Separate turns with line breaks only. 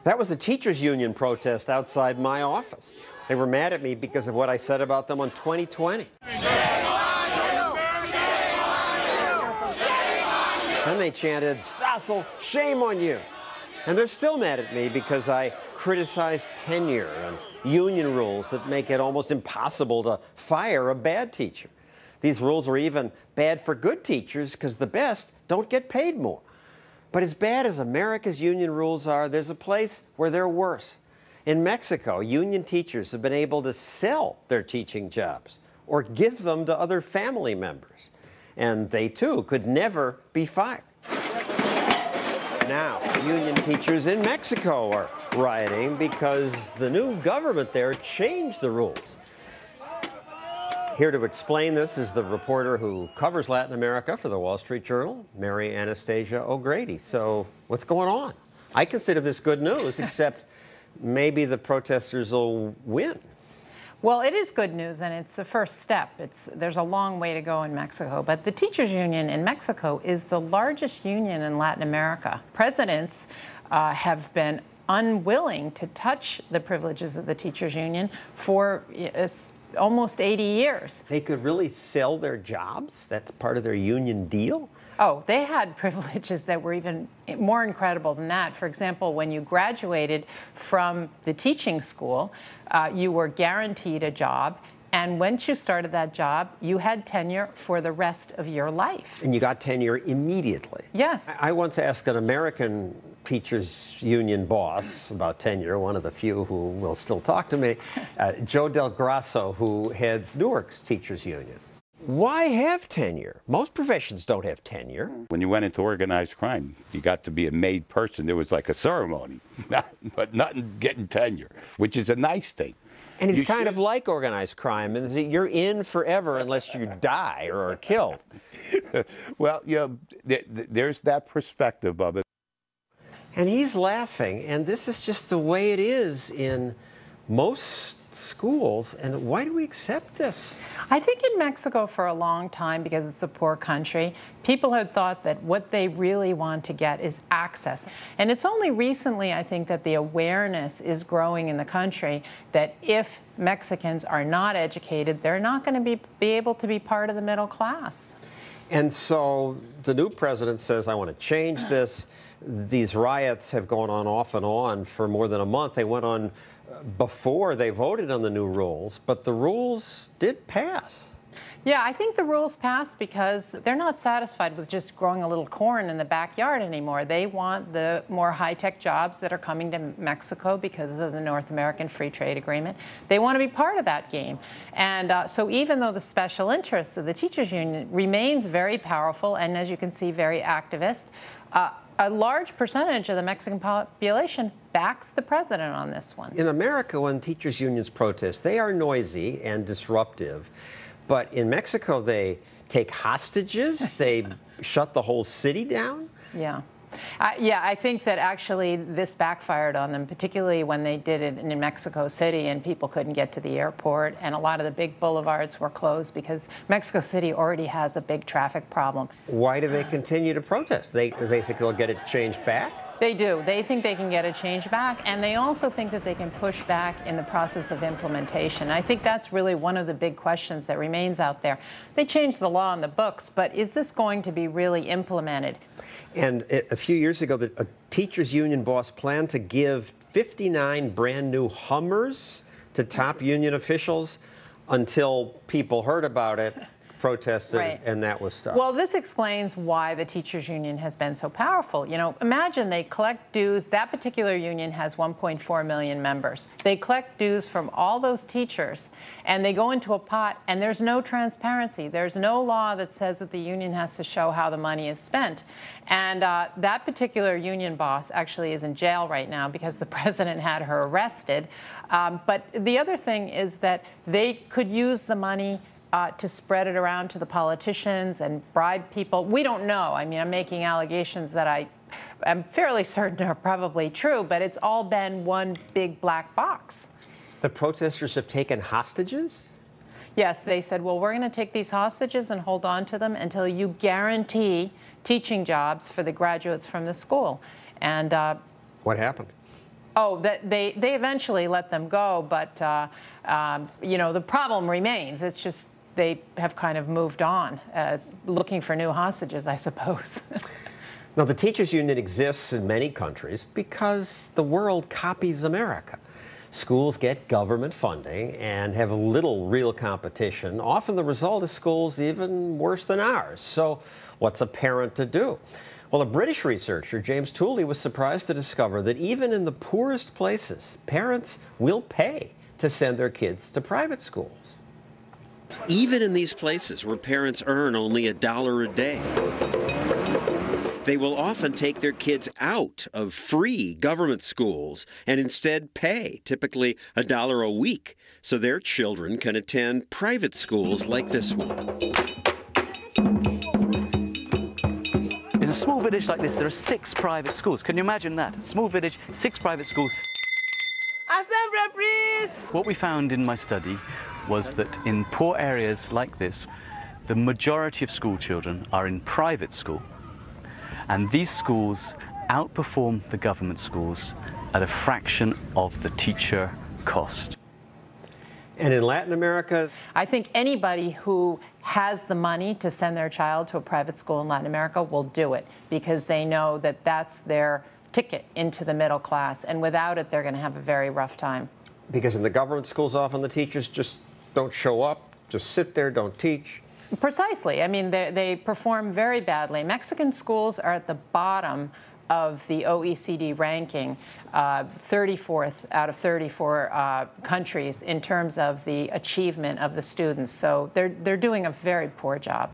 That was a teachers' union protest outside my office. They were mad at me because of what I said about them on 2020. Then they chanted, "Stossel, shame on you." And they're still mad at me because I criticized tenure and union rules that make it almost impossible to fire a bad teacher. These rules are even bad for good teachers because the best don't get paid more. But as bad as America's union rules are, there's a place where they're worse. In Mexico, union teachers have been able to sell their teaching jobs or give them to other family members. And they, too, could never be fired. Now, union teachers in Mexico are rioting because the new government there changed the rules. Here to explain this is the reporter who covers Latin America for the Wall Street Journal, Mary Anastasia O'Grady. So what's going on? I consider this good news, except maybe the protesters will win.
Well, it is good news, and it's a first step. There's a long way to go in Mexico, but the teachers' union in Mexico is the largest union in Latin America. Presidents have been unwilling to touch the privileges of the teachers' union for almost 80 years.
They could really sell their jobs? That's part of their union deal?
Oh, they had privileges that were even more incredible than that. For example, when you graduated from the teaching school, you were guaranteed a job. And once you started that job, you had tenure for the rest of your life.
And you got tenure immediately?
Yes.
I once asked an American teachers union boss about tenure, one of the few who will still talk to me, Joe Del Grasso, who heads Newark's teachers union. Why have tenure? Most professions don't have tenure.
When you went into organized crime, you got to be a made person. There was like a ceremony, but nothing getting tenure, which is a nice thing.
And it's kind of like organized crime, and you're in forever unless you die or are killed.
Well, you know, there's that perspective of it.
And he's laughing, and this is just the way it is in most schools. And why do we accept this?
I think in Mexico for a long time, because it's a poor country, people had thought that what they really want to get is access. And it's only recently, I think, that the awareness is growing in the country that if Mexicans are not educated, they're not going to be able to be part of the middle class.
And so the new president says, I want to change this. These riots have gone on off and on for more than a month. They went on before they voted on the new rules, but the rules did pass.
Yeah, I think the rules passed because they're not satisfied with just growing a little corn in the backyard anymore. They want the more high-tech jobs that are coming to Mexico because of the North American Free Trade Agreement. They want to be part of that game. And so even though the special interests of the teachers union remains very powerful and, as you can see, very activist, a large percentage of the Mexican population backs the president on this one.
In America, when teachers' unions protest, they are noisy and disruptive. But in Mexico, they take hostages, they shut the whole city down.
Yeah. Yeah, I think that actually this backfired on them, particularly when they did it in Mexico City and people couldn't get to the airport, and a lot of the big boulevards were closed because Mexico City already has a big traffic problem.
Why do they continue to protest? They think they'll get it changed back?
They do. They think they can get a change back, and they also think that they can push back in the process of implementation. I think that's really one of the big questions that remains out there. They changed the law in the books, but is this going to be really implemented?
And a few years ago, a teachers' union boss planned to give 59 brand new Hummers to top union officials until people heard about it, protested,
right,
and that was stopped.
Well, this explains why the teachers union has been so powerful. You know, imagine they collect dues. That particular union has 1.4 million members. They collect dues from all those teachers, and they go into a pot, and there's no transparency. There's no law that says that the union has to show how the money is spent. And that particular union boss actually is in jail right now because the president had her arrested. But the other thing is that they could use the money to spread it around to the politicians and bribe people. We don't know. I mean, I'm making allegations that I'm fairly certain are probably true, but it's all been one big black box.
The protesters have taken hostages?
Yes, they said, well, we're going to take these hostages and hold on to them until you guarantee teaching jobs for the graduates from the school. And
what happened?
Oh, they eventually let them go, but you know, the problem remains. It's just they have kind of moved on, looking for new hostages, I suppose.
Now, the teachers' union exists in many countries because the world copies America. Schools get government funding and have little real competition. Often the result is schools even worse than ours. So what's a parent to do? Well, a British researcher, James Tooley, was surprised to discover that even in the poorest places, parents will pay to send their kids to private schools. Even in these places where parents earn only $1 a day, they will often take their kids out of free government schools and instead pay, typically $1 a week, so their children can attend private schools like this one.
In a small village like this, there are 6 private schools. Can you imagine that? A small village, 6 private schools.
Assembly, please!
What we found in my study was that in poor areas like this, the majority of school children are in private school. And these schools outperform the government schools at a fraction of the teacher cost.
And in Latin America,
I think anybody who has the money to send their child to a private school in Latin America will do it because they know that that's their ticket into the middle class. And without it, they're going to have a very rough time.
because in the government schools often the teachers just don't show up, just sit there, don't teach.
Precisely. I mean, they perform very badly. Mexican schools are at the bottom of the OECD ranking, 34th out of 34 countries in terms of the achievement of the students. So they're doing a very poor job.